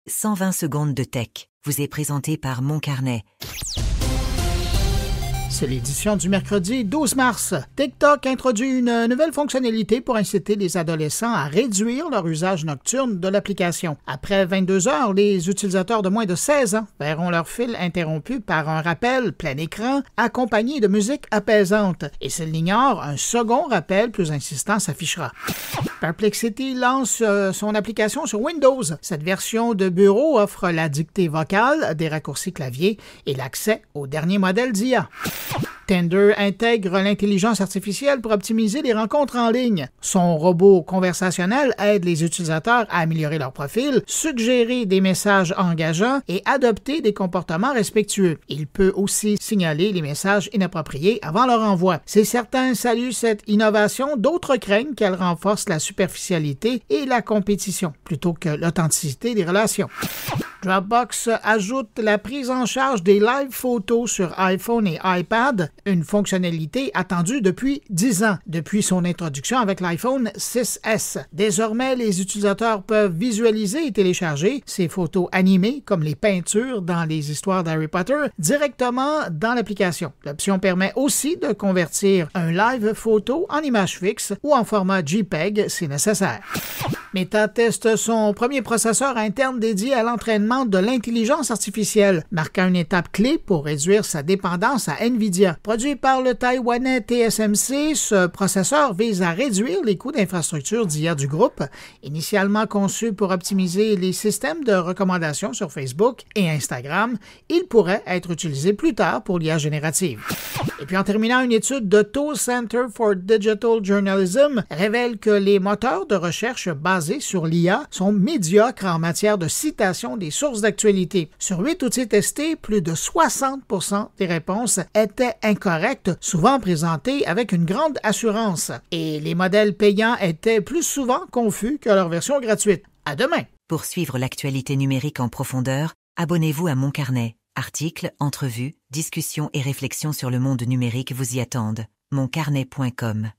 120 secondes de tech vous est présenté par Mon Carnet. C'est l'édition du mercredi 12 mars. TikTok introduit une nouvelle fonctionnalité pour inciter les adolescents à réduire leur usage nocturne de l'application. Après 22 heures, les utilisateurs de moins de 16 ans verront leur fil interrompu par un rappel plein écran accompagné de musique apaisante. Et s'ils l'ignorent, un second rappel plus insistant s'affichera. Perplexity lance son application sur Windows. Cette version de bureau offre la dictée vocale, des raccourcis clavier et l'accès au dernier modèle d'IA. Tinder intègre l'intelligence artificielle pour optimiser les rencontres en ligne. Son robot conversationnel aide les utilisateurs à améliorer leur profil, suggérer des messages engageants et adopter des comportements respectueux. Il peut aussi signaler les messages inappropriés avant leur envoi. Si certains saluent cette innovation, d'autres craignent qu'elle renforce la superficialité et la compétition, plutôt que l'authenticité des relations. Dropbox ajoute la prise en charge des live photos sur iPhone et iPad, une fonctionnalité attendue depuis 10 ans, depuis son introduction avec l'iPhone 6S. Désormais, les utilisateurs peuvent visualiser et télécharger ces photos animées, comme les peintures dans les histoires d'Harry Potter, directement dans l'application. L'option permet aussi de convertir un live photo en image fixe ou en format JPEG si nécessaire. Meta teste son premier processeur interne dédié à l'entraînement de l'intelligence artificielle, marquant une étape clé pour réduire sa dépendance à Nvidia. Produit par le Taïwanais TSMC, ce processeur vise à réduire les coûts d'infrastructure d'IA du groupe, initialement conçu pour optimiser les systèmes de recommandation sur Facebook et Instagram. Il pourrait être utilisé plus tard pour l'IA générative. Et puis en terminant, une étude de Tool Center for Digital Journalism révèle que les moteurs de recherche basés sur l'IA sont médiocres en matière de citation des sources d'actualité. Sur 8 outils testés, plus de 60% des réponses étaient incorrectes, souvent présentées avec une grande assurance. Et les modèles payants étaient plus souvent confus que leur version gratuite. À demain! Pour suivre l'actualité numérique en profondeur, abonnez-vous à Mon Carnet. Articles, entrevues, discussions et réflexions sur le monde numérique vous y attendent. moncarnet.com